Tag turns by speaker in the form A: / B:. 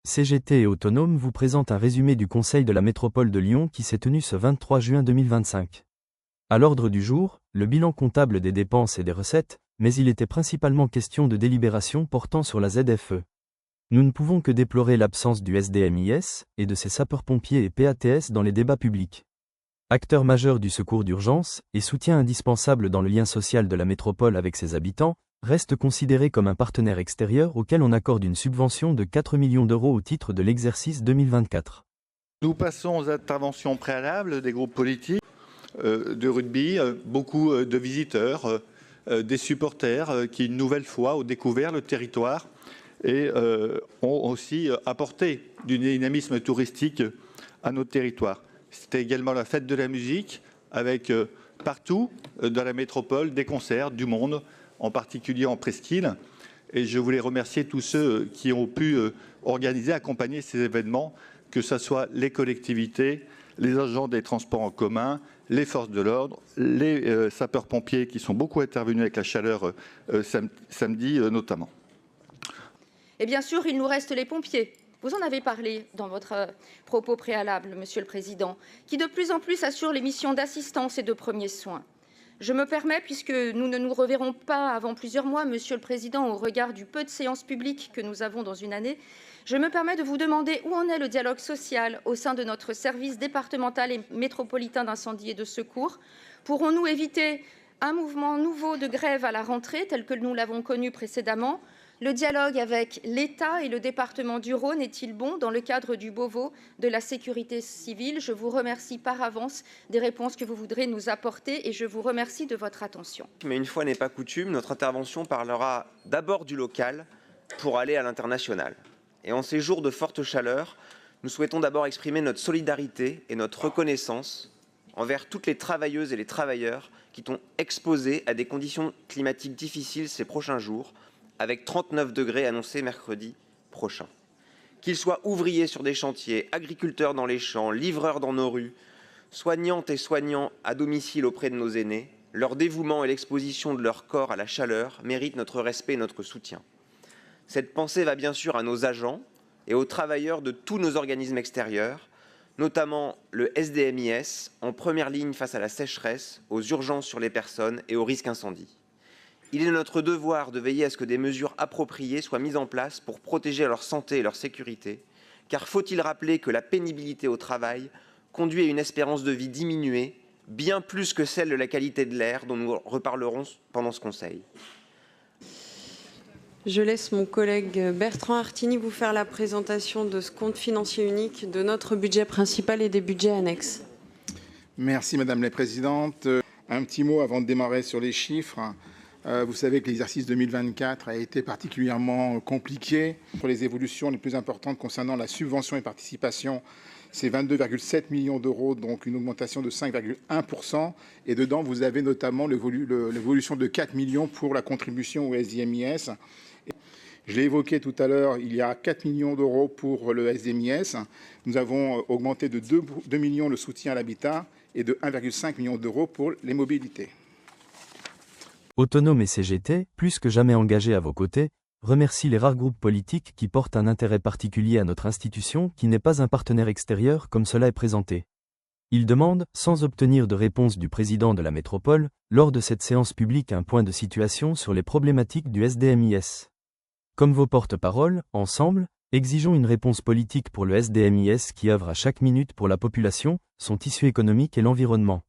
A: CGT et Autonome vous présente un résumé du Conseil de la métropole de Lyon qui s'est tenu ce 23 juin 2025. À l'ordre du jour, le bilan comptable des dépenses et des recettes, mais il était principalement question de délibération portant sur la ZFE. Nous ne pouvons que déplorer l'absence du SDMIS et de ses sapeurs-pompiers et PATS dans les débats publics. Acteur majeur du secours d'urgence et soutien indispensable dans le lien social de la métropole avec ses habitants, reste considéré comme un partenaire extérieur auquel on accorde une subvention de 4 millions d'euros au titre de l'exercice 2024.
B: Nous passons aux interventions préalables des groupes politiques de rugby, beaucoup de visiteurs, des supporters qui une nouvelle fois ont découvert le territoire et ont aussi apporté du dynamisme touristique à notre territoire. C'était également la fête de la musique avec partout dans la métropole des concerts du monde, en particulier en presqu'île. Et je voulais remercier tous ceux qui ont pu organiser, accompagner ces événements, que ce soit les collectivités, les agents des transports en commun, les forces de l'ordre, les sapeurs-pompiers qui sont beaucoup intervenus avec la chaleur samedi notamment.
C: Et bien sûr, il nous reste les pompiers. Vous en avez parlé dans votre propos préalable, Monsieur le Président, qui de plus en plus assurent les missions d'assistance et de premiers soins. Je me permets, puisque nous ne nous reverrons pas avant plusieurs mois, Monsieur le Président, au regard du peu de séances publiques que nous avons dans une année, je me permets de vous demander où en est le dialogue social au sein de notre service départemental et métropolitain d'incendie et de secours. Pourrons-nous éviter un mouvement nouveau de grève à la rentrée, tel que nous l'avons connu précédemment ? Le dialogue avec l'État et le département du Rhône est-il bon dans le cadre du Beauvau de la sécurité civile? Je vous remercie par avance des réponses que vous voudrez nous apporter et je vous remercie de votre attention.
D: Mais une fois n'est pas coutume, notre intervention parlera d'abord du local pour aller à l'international. Et en ces jours de forte chaleur, nous souhaitons d'abord exprimer notre solidarité et notre reconnaissance envers toutes les travailleuses et les travailleurs qui sont exposés à des conditions climatiques difficiles ces prochains jours, avec 39 degrés annoncés mercredi prochain. Qu'ils soient ouvriers sur des chantiers, agriculteurs dans les champs, livreurs dans nos rues, soignantes et soignants à domicile auprès de nos aînés, leur dévouement et l'exposition de leur corps à la chaleur méritent notre respect et notre soutien. Cette pensée va bien sûr à nos agents et aux travailleurs de tous nos organismes extérieurs, notamment le SDMIS, en première ligne face à la sécheresse, aux urgences sur les personnes et aux risques incendies. Il est notre devoir de veiller à ce que des mesures appropriées soient mises en place pour protéger leur santé et leur sécurité, car faut-il rappeler que la pénibilité au travail conduit à une espérance de vie diminuée, bien plus que celle de la qualité de l'air dont nous reparlerons pendant ce Conseil.
E: Je laisse mon collègue Bertrand Artini vous faire la présentation de ce compte financier unique, de notre budget principal et des budgets annexes.
F: Merci Madame la Présidente. Un petit mot avant de démarrer sur les chiffres. Vous savez que l'exercice 2024 a été particulièrement compliqué. Pour les évolutions les plus importantes concernant la subvention et participation, c'est 22,7 millions d'euros, donc une augmentation de 5,1%. Et dedans, vous avez notamment l'évolution de 4 millions pour la contribution au SDMIS. Je l'ai évoqué tout à l'heure, il y a 4 millions d'euros pour le SDMIS. Nous avons augmenté de 2 millions le soutien à l'habitat et de 1,5 million d'euros pour les mobilités.
A: Autonome et CGT, plus que jamais engagés à vos côtés, remercie les rares groupes politiques qui portent un intérêt particulier à notre institution qui n'est pas un partenaire extérieur comme cela est présenté. Ils demandent, sans obtenir de réponse du président de la métropole, lors de cette séance publique un point de situation sur les problématiques du SDMIS. Comme vos porte-paroles, ensemble, exigeons une réponse politique pour le SDMIS qui œuvre à chaque minute pour la population, son tissu économique et l'environnement.